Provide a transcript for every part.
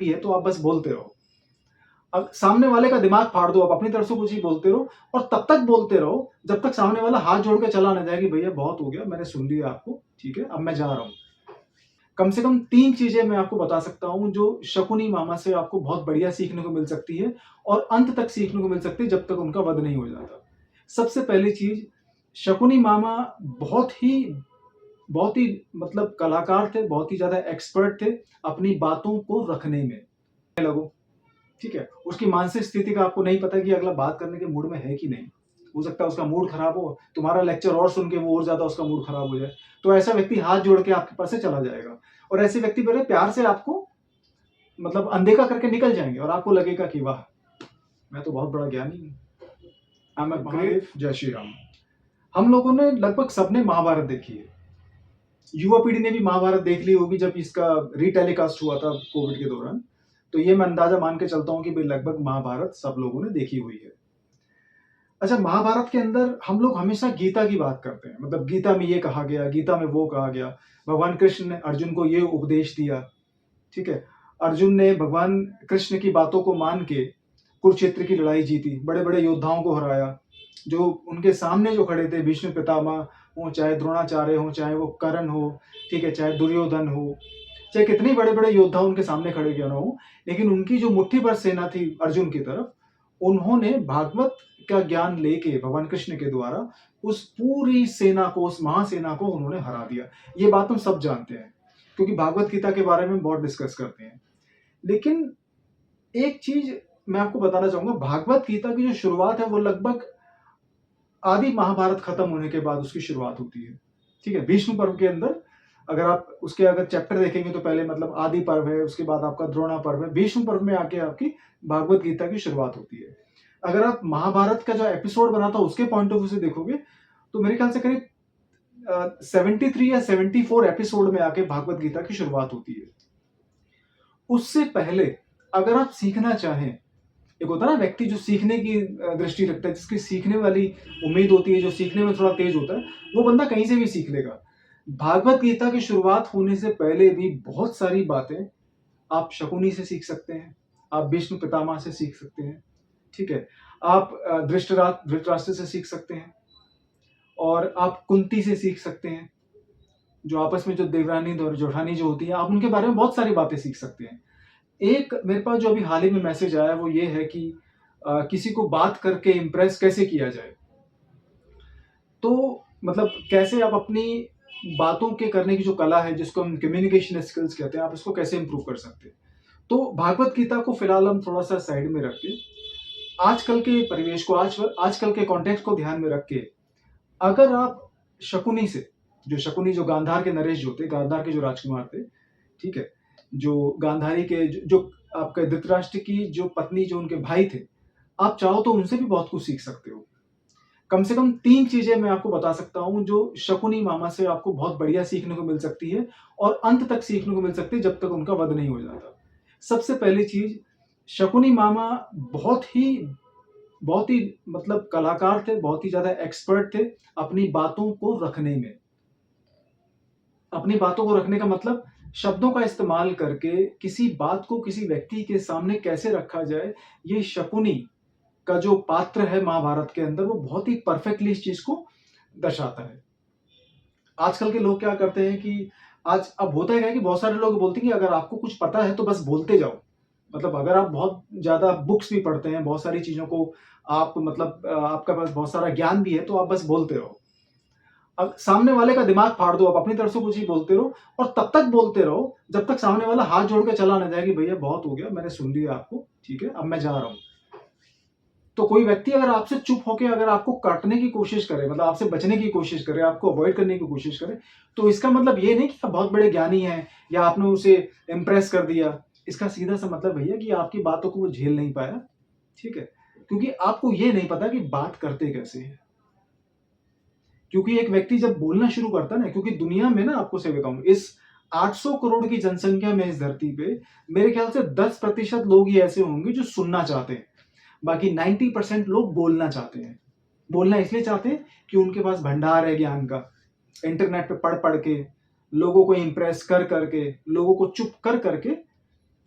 भी है तो आप बस बोलते रहो। अब सामने वाले का दिमाग फाड़ दो, आप अपनी तरफ से कुछ ही बोलते रहो और तब तक बोलते रहो जब तक सामने वाला हाथ जोड़ के चला ना जाए कि भैया बहुत हो गया, मैंने सुन लिया आपको, ठीक है, अब मैं जा रहा हूँ। कम से कम 3 चीज़ें मैं आपको बता सकता हूँ जो शकुनी मामा से आपको बहुत बढ़िया सीखने को मिल सकती है और अंत तक सीखने को मिल सकती है जब तक उनका वध नहीं हो जाता। सबसे पहली चीज़, शकुनी मामा बहुत ही मतलब कलाकार थे, बहुत ही ज़्यादा एक्सपर्ट थे अपनी बातों को रखने में। लगो, ठीक है? उसकी मानसिक स्थिति का आपको नहीं पता कि अगला बात करने के मूड में है कि नहीं। हो सकता है उसका मूड खराब हो, तुम्हारा लेक्चर और सुन के वो और ज़्यादा उसका मूड खराब हो जाए। तो ऐसा व्यक्ति हाथ जोड़ के आपके पास से चला जाएगा और ऐसे व्यक्ति बड़े प्यार से आपको मतलब अनदेखा करके निकल जाएँगे और आपको लगेगा कि वाह! मैं तो बहुत बड़ा ज्ञानी हूँ। I am a great. जय श्री राम। हम लोगों ने लगभग सबने महाभारत देखी है। युवा पीढ़ी ने भी महाभारत देख ली होगी जब इसका रीटेलीकास्ट हुआ था कोविड के दौरान। तो ये मैं अंदाजा मान के चलता हूँ कि भाई लगभग महाभारत सब लोगों ने देखी हुई है। अच्छा, महाभारत के अंदर हम लोग हमेशा गीता की बात करते हैं, मतलब गीता में ये कहा गया, गीता में वो कहा गया। भगवान कृष्ण ने अर्जुन को ये उपदेश दिया, ठीक है? अर्जुन ने भगवान कृष्ण की बातों को मान के कुरुक्षेत्र की लड़ाई जीती, बड़े-बड़े योद्धाओं को हराया। जो उनके सामने जो खड़े थे, भीष्म पितामह हों, चाहे द्रोणाचार्य हों, चाहे वो कर्ण हो, ठीक है, चाहे दुर्योधन हो, चाहे कितने बड़े-बड़े योद्धा उनके सामने खड़े क्यों ना हों, लेकिन उनकी जो मुट्ठी भर सेना थी अर्जुन की तरफ, उन्होंने भागवत का ज्ञान लेके भगवान कृष्ण के द्वारा उस पूरी सेना को, उस महासेना को उन्होंने हरा दिया। ये बात हम सब जानते हैं, क्योंकि भागवत गीता के बारे में बहुत डिस्कस करते हैं। लेकिन एक चीज़ मैं आपको बताना चाहूँगा, भागवत गीता की जो शुरुआत है वो लगभग आदि महाभारत खत्म होने के बाद उसकी शुरुआत होती है, ठीक है? भीष्म पर्व के अंदर अगर आप उसके अगर चैप्टर देखेंगे तो पहले मतलब आदि पर्व है, उसके बाद आपका द्रोणा पर्व है, भीष्म पर्व में आके आपकी भागवत गीता की शुरुआत होती है। अगर आप महाभारत का जो एपिसोड बना था उसके पॉइंट ऑफ व्यू से देखोगे, तो मेरे ख्याल से करीब 73 या 74 एपिसोड में आके भागवत गीता की शुरुआत होती है। उससे पहले अगर आप सीखना चाहें, एक होता है ना व्यक्ति जो सीखने की दृष्टि रखता है, जिसकी सीखने वाली उम्मीद होती है, जो सीखने में थोड़ा तेज होता है, वो बंदा कहीं से भी सीख लेगा। भागवत गीता की शुरुआत होने से पहले भी बहुत सारी बातें आप शकुनी से सीख सकते हैं, आप भीष्म पितामह से सीख सकते हैं, ठीक है? आप धृतराष्ट्र से सीख सकते हैं और आप कुंती से सीख सकते हैं। जो आपस में जो देवरानी और जेठानी जो होती है, आप उनके बारे में बहुत सारी बातें सीख सकते हैं। एक मेरे पास जो अभी हाल ही में मैसेज आया वो ये है कि किसी को बात करके इम्प्रेस कैसे किया जाए। तो मतलब कैसे आप अपनी बातों के करने की जो कला है, जिसको हम कम्युनिकेशन स्किल्स कहते हैं, आप इसको कैसे इम्प्रूव कर सकते हैं। तो भागवत गीता को फिलहाल हम थोड़ा-सा साइड में रख के, आजकल के परिवेश को, आजकल के कॉन्टेक्स्ट को ध्यान में रख के, अगर आप शकुनी से, जो शकुनी जो गांधार के नरेश जो थे, गांधार के जो राजकुमार थे, ठीक है? जो गांधारी के जो आपके धृतराष्ट्र की जो पत्नी, जो उनके भाई थे, आप चाहो तो उनसे भी बहुत कुछ सीख सकते हो। कम से कम 3 चीज़ें मैं आपको बता सकता हूँ जो शकुनी मामा से आपको बहुत बढ़िया सीखने को मिल सकती है और अंत तक सीखने को मिल सकती है जब तक उनका वध नहीं हो जाता। सबसे पहली चीज़, शकुनी मामा बहुत ही मतलब कलाकार थे, बहुत ही ज़्यादा एक्सपर्ट थे अपनी बातों को रखने में। अपनी बातों को रखने का मतलब शब्दों का इस्तेमाल करके किसी बात को किसी व्यक्ति के सामने कैसे रखा जाए, ये शकुनी का जो पात्र है महाभारत के अंदर वो बहुत ही परफेक्टली इस चीज़ को दर्शाता है। आजकल के लोग क्या करते हैं कि आज अब होता है क्या है कि बहुत सारे लोग बोलते हैं कि अगर आपको कुछ पता है तो बस बोलते जाओ। मतलब अगर आप बहुत ज़्यादा बुक्स भी पढ़ते हैं, बहुत सारी चीज़ों को आप मतलब आपके पास बहुत सारा ज्ञान भी है तो आप बस बोलते रहो। अब सामने वाले का दिमाग फाड़ दो, आप अपनी तरफ से कुछ ही बोलते रहो और तब तक बोलते रहो जब तक सामने वाला हाथ जोड़ के चला ना जाए कि भैया बहुत हो गया, मैंने सुन लिया आपको, ठीक है, अब मैं जा रहा हूँ। तो कोई व्यक्ति अगर आपसे चुप होके अगर आपको काटने की कोशिश करे, मतलब आपसे बचने की कोशिश करे, आपको अवॉइड करने की कोशिश करे, तो इसका मतलब ये नहीं कि आप बहुत बड़े ज्ञानी हैं या आपने उसे इम्प्रेस कर दिया। इसका सीधा सा मतलब भैया कि आपकी बातों को वो झेल नहीं पाया, ठीक है? क्योंकि आपको ये नहीं पता कि बात करते कैसे हैं। क्योंकि एक व्यक्ति जब बोलना शुरू करता है ना, क्योंकि दुनिया में ना आपको सही बताऊँ, इस 800 करोड़ की जनसंख्या में इस धरती पे मेरे ख्याल से 10% लोग ही ऐसे होंगे जो सुनना चाहते हैं। बाकी 90% लोग बोलना चाहते हैं। बोलना इसलिए चाहते हैं कि उनके पास भंडार है ज्ञान का। इंटरनेट पे पढ़-पढ़ के, लोगों को इम्प्रेस कर-कर के, लोगों को चुप कर-कर के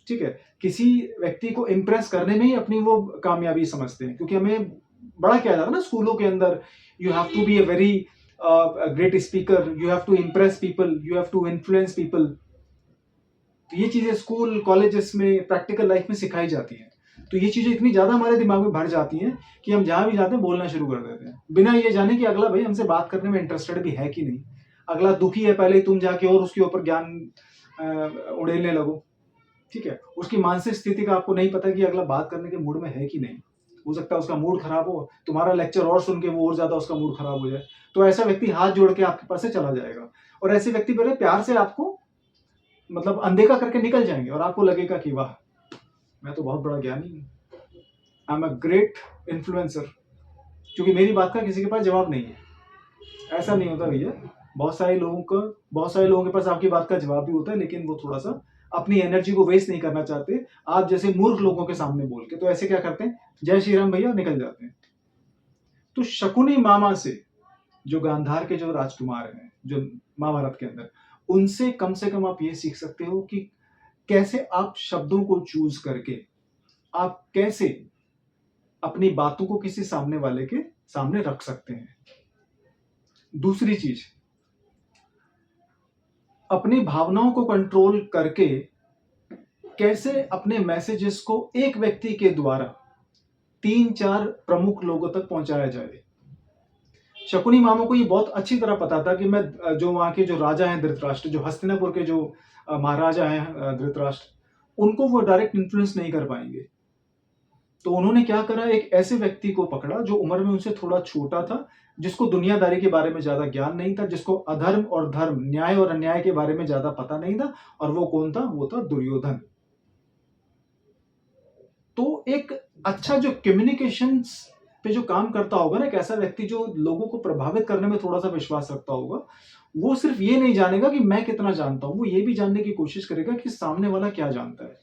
ठीक है? किसी व्यक्ति को इम्प्रेस करने में ही अपनी वो कामयाबी समझते हैं, क्योंकि हमें बड़ा किया जाता है ना स्कूलों के अंदर, you have to be a very great speaker, you have to impress people, you have to influence people. तो ये चीजें स्कूल कॉलेजेस में प्रैक्टिकल लाइफ में सिखाई जाती हैं। तो ये चीजें इतनी ज्यादा हमारे दिमाग में भर जाती हैं कि हम जहां भी जाते हैं बोलना शुरू कर देते हैं, बिना ये जाने कि अगला भाई हमसे बात करने में इंटरेस्टेड भी है कि नहीं। अगला दुखी है, पहले ही तुम जाके और उसके ऊपर ज्ञान उड़ेलने लगो। ठीक है, उसकी मानसिक स्थिति का आपको नहीं पता कि अगला बात करने के मूड में है कि नहीं। हो सकता है उसका मूड खराब हो, तुम्हारा लेक्चर और सुन के वो और ज्यादा उसका मूड खराब हो जाए। तो ऐसा व्यक्ति हाथ जोड़ के आपके पास से चला जाएगा, और ऐसे व्यक्ति बड़े प्यार से आपको मतलब अनदेखा करके निकल जाएंगे, और आपको लगेगा कि वाह, मैं तो बहुत बड़ा ज्ञानी हूँ, I am a great influencer, क्योंकि मेरी बात का किसी के पास जवाब नहीं है। ऐसा नहीं होता भैया, बहुत सारे लोगों के पास आपकी बात का जवाब भी होता है, लेकिन वो थोड़ा सा अपनी एनर्जी को वेस्ट नहीं करना चाहते आप जैसे मूर्ख लोगों के सामने बोल के। तो ऐसे क्या करते हैं, जय श्री राम भैया, निकल जाते हैं। तो शकुनी मामा से, जो गांधार के जो राजकुमार हैं जो महाभारत के अंदर, उनसे कम आप ये सीख सकते हो कि कैसे आप शब्दों को चूज करके आप कैसे अपनी बातों को किसी सामने वाले के सामने रख सकते हैं। दूसरी चीज, अपनी भावनाओं को कंट्रोल करके कैसे अपने मैसेजेस को एक व्यक्ति के द्वारा 3-4 प्रमुख लोगों तक पहुंचाया जाए। शकुनी मामा को ये बहुत अच्छी तरह पता था कि मैं जो वहां के जो राजा हैं धृतराष्ट्र, जो हस्तिनापुर के जो महाराजा हैं धृतराष्ट्र, उनको वो डायरेक्ट इन्फ्लुएंस नहीं कर पाएंगे। तो उन्होंने क्या करा, एक ऐसे व्यक्ति को पकड़ा जो उम्र में उनसे थोड़ा छोटा था, जिसको दुनियादारी के बारे में ज्यादा ज्ञान नहीं था, जिसको अधर्म और धर्म, न्याय और अन्याय के बारे में ज्यादा पता नहीं था। और वो कौन था, वो था दुर्योधन। तो एक अच्छा जो कम्युनिकेशन पे जो काम करता होगा ना, एक ऐसा व्यक्ति जो लोगों को प्रभावित करने में थोड़ा सा विश्वास रखता होगा, वो सिर्फ ये नहीं जानेगा कि मैं कितना जानता हूं, वो ये भी जानने की कोशिश करेगा कि सामने वाला क्या जानता है।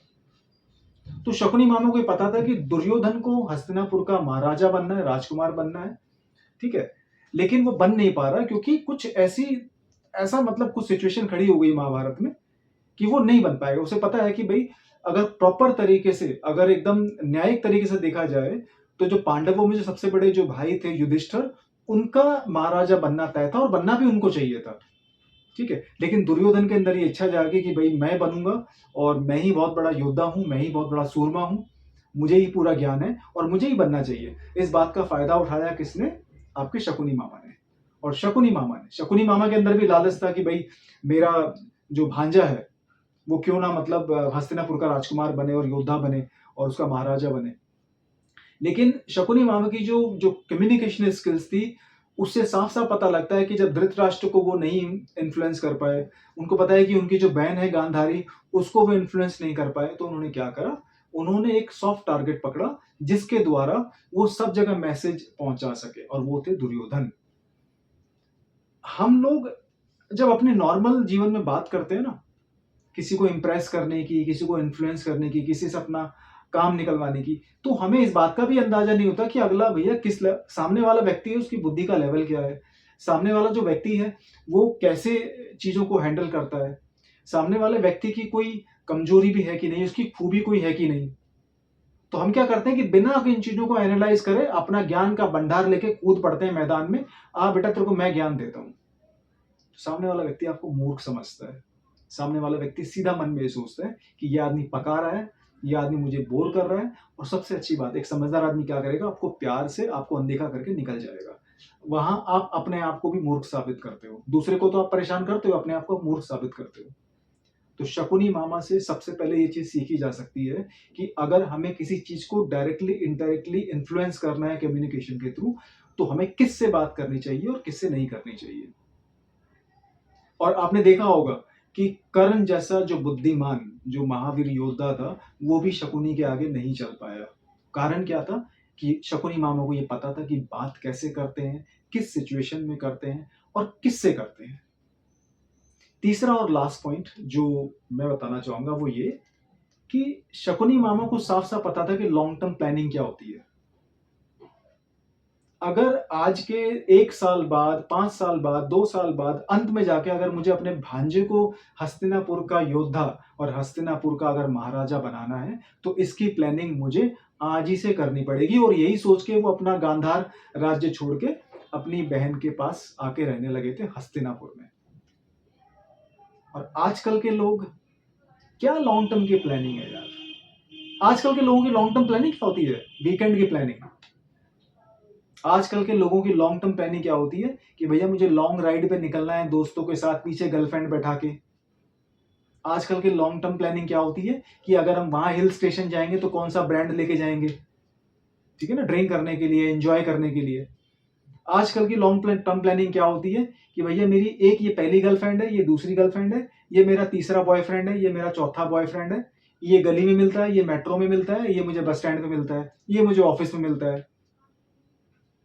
तो शकुनी मामा को ये पता था कि दुर्योधन को हस्तिनापुर का महाराजा बनना है, राजकुमार बनना है, ठीक है, लेकिन वो बन नहीं पा रहा क्योंकि कुछ ऐसा मतलब कुछ सिचुएशन खड़ी हो गई महाभारत में कि वो नहीं बन पाएगा। उसे पता है कि भाई अगर प्रॉपर तरीके से, अगर एकदम न्यायिक तरीके से देखा जाए, तो जो पांडवों में जो सबसे बड़े जो भाई थे युधिष्ठिर, उनका महाराजा बनना तय था और बनना भी उनको चाहिए था। ठीक है, लेकिन दुर्योधन के अंदर ये इच्छा जागी कि भाई मैं बनूंगा और मैं ही बहुत बड़ा योद्धा हूं, मैं ही बहुत बड़ा सूरमा हूं, मुझे ही पूरा ज्ञान है और मुझे ही बनना चाहिए। इस बात का फायदा उठाया किसने, आपके शकुनी मामा ने। और शकुनी मामा के अंदर भी लालच था कि भाई मेरा जो भांजा है वो क्यों ना मतलब हस्तिनापुर का राजकुमार बने और योद्धा बने और उसका महाराजा बने। लेकिन शकुनी मामा की जो जो कम्युनिकेशन स्किल्स थी, उससे साफ साफ पता लगता है कि जब धृतराष्ट्र को वो नहीं इन्फ्लुएंस कर पाए, उनको पता है कि उनकी जो बहन है गांधारी, उसको वो इन्फ्लुएंस नहीं कर पाए, तो उन्होंने क्या करा, उन्होंने एक सॉफ्ट टारगेट पकड़ा जिसके द्वारा वो सब जगह मैसेज पहुंचा सके, और वो थे दुर्योधन। हम लोग जब अपने नॉर्मल जीवन में बात करते हैं ना, किसी को इम्प्रेस करने की, किसी को इन्फ्लुएंस करने की, किसी से अपना काम निकलवाने की, तो हमें इस बात का भी अंदाजा नहीं होता कि अगला भैया सामने वाला व्यक्ति है, उसकी बुद्धि का लेवल क्या है, सामने वाला जो व्यक्ति है वो कैसे चीजों को हैंडल करता है, सामने वाले व्यक्ति की कोई कमजोरी भी है कि नहीं, उसकी खूबी कोई है कि नहीं। तो हम क्या करते हैं कि बिना इन चीजों को एनालाइज करे अपना ज्ञान का भंडार लेके कूद पड़ते हैं मैदान में, आ बेटा तेरे को मैं ज्ञान देता हूं। सामने वाला व्यक्ति आपको मूर्ख समझता है, सामने वाला व्यक्ति सीधा मन में ये सोचता है कि ये आदमी पका रहा है, ये आदमी मुझे बोर कर रहा है। और सबसे अच्छी बात, एक समझदार आदमी क्या करेगा, आपको प्यार से आपको अनदेखा करके निकल जाएगा। वहां आप अपने आप को भी मूर्ख साबित करते हो, दूसरे को तो आप परेशान करते हो, अपने आप को मूर्ख साबित करते हो। तो शकुनी मामा से सबसे पहले ये चीज सीखी जा सकती है कि अगर हमें किसी चीज को डायरेक्टली इनडायरेक्टली इन्फ्लुएंस करना है कम्युनिकेशन के थ्रू, तो हमें किससे बात करनी चाहिए और किससे नहीं करनी चाहिए। और आपने देखा होगा कि कर्ण जैसा जो बुद्धिमान, जो महावीर योद्धा था, वो भी शकुनी के आगे नहीं चल पाया। कारण क्या था कि शकुनी मामा को ये पता था कि बात कैसे करते हैं, किस सिचुएशन में करते हैं और किससे करते हैं। तीसरा और लास्ट पॉइंट जो मैं बताना चाहूंगा वो ये कि शकुनी मामा को साफ साफ पता था कि लॉन्ग टर्म प्लानिंग क्या होती है। अगर आज के 1 साल बाद, 5 साल बाद, 2 साल बाद अंत में जाके अगर मुझे अपने भांजे को हस्तिनापुर का योद्धा और हस्तिनापुर का अगर महाराजा बनाना है, तो इसकी प्लानिंग मुझे आज ही से करनी पड़ेगी और यही सोच के वो अपना गांधार राज्य छोड़ के अपनी बहन के पास आके रहने लगे थे हस्तिनापुर में। और आजकल के लोग क्या लॉन्ग टर्म की प्लानिंग है यार? आजकल के लोगों की लॉन्ग टर्म प्लानिंग क्या होती है? वीकेंड की प्लानिंग। आजकल के लोगों की लॉन्ग टर्म प्लानिंग क्या होती है कि भैया मुझे लॉन्ग राइड पे निकलना है दोस्तों के साथ, पीछे गर्लफ्रेंड बैठा के। आजकल की लॉन्ग टर्म प्लानिंग क्या होती है कि अगर हम वहां हिल स्टेशन जाएंगे तो कौन सा ब्रांड लेके जाएंगे, ठीक है ना, ड्रिंक करने के लिए, एंजॉय करने के लिए। आजकल की लॉन्ग टर्म प्लानिंग क्या होती है कि भैया मेरी एक ये पहली गर्लफ्रेंड है, ये दूसरी गर्लफ्रेंड है, ये मेरा तीसरा बॉयफ्रेंड है, ये मेरा चौथा बॉयफ्रेंड है, ये गली में मिलता है, ये मेट्रो में मिलता है, ये मुझे बस स्टैंड पे मिलता है, ये मुझे ऑफिस में मिलता है।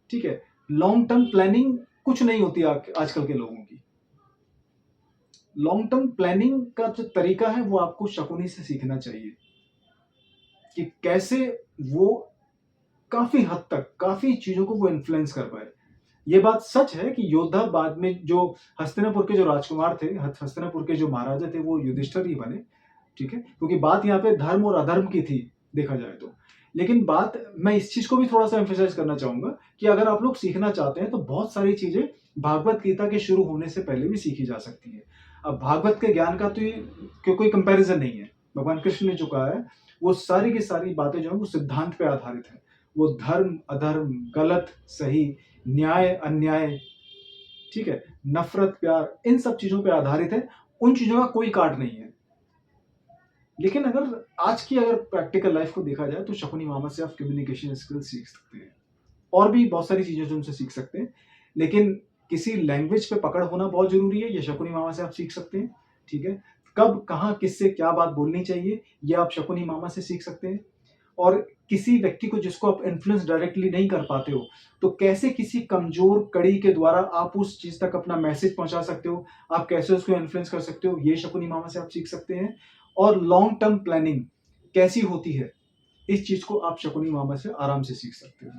ठीक है, लॉन्ग टर्म प्लानिंग कुछ नहीं होती आजकल के लोगों की। लॉन्ग टर्म प्लानिंग का जो तरीका है वो आपको शकुनी से सीखना चाहिए कि कैसे वो काफी हद तक काफी चीजों को वो इन्फ्लुएंस कर पाए। ये बात सच है कि योद्धा बाद में जो हस्तिनापुर के जो राजकुमार थे, हस्तिनापुर के जो महाराजा थे, वो युधिष्ठिर ही बने। ठीक है, क्योंकि बात यहाँ पे धर्म और अधर्म की थी देखा जाए तो। लेकिन बात मैं इस चीज को भी थोड़ा सा एम्फेसाइज करना चाहूंगा कि अगर आप लोग सीखना चाहते हैं तो बहुत सारी चीजें भागवत गीता के शुरू होने से पहले भी सीखी जा सकती है। अब भागवत के ज्ञान का तो कोई कंपैरिजन नहीं है। भगवान कृष्ण ने जो कहा है वो सारी की सारी बातें जो है वो सिद्धांत पे आधारित है। वो धर्म अधर्म, गलत सही, न्याय अन्याय, ठीक है, नफरत प्यार, इन सब चीजों पे आधारित है। उन चीजों का कोई काट नहीं है। लेकिन अगर आज की अगर प्रैक्टिकल लाइफ को देखा जाए तो शकुनी मामा से आप कम्युनिकेशन स्किल सीख सकते हैं और भी बहुत सारी चीजें जो उनसे सीख सकते हैं। लेकिन किसी लैंग्वेज पे पकड़ होना बहुत जरूरी है, ये शकुनी मामा से आप सीख सकते हैं। ठीक है, कब कहाँ किससे क्या बात बोलनी चाहिए ये आप शकुनी मामा से सीख सकते हैं। और किसी व्यक्ति को जिसको आप इन्फ्लुएंस डायरेक्टली नहीं कर पाते हो तो कैसे किसी कमजोर कड़ी के द्वारा आप उस चीज तक अपना मैसेज पहुंचा सकते हो, आप कैसे उसको इन्फ्लुएंस कर सकते हो, ये शकुनी मामा से आप सीख सकते हैं। और लॉन्ग टर्म प्लानिंग कैसी होती है इस चीज को आप शकुनी मामा से आराम से सीख सकते हो।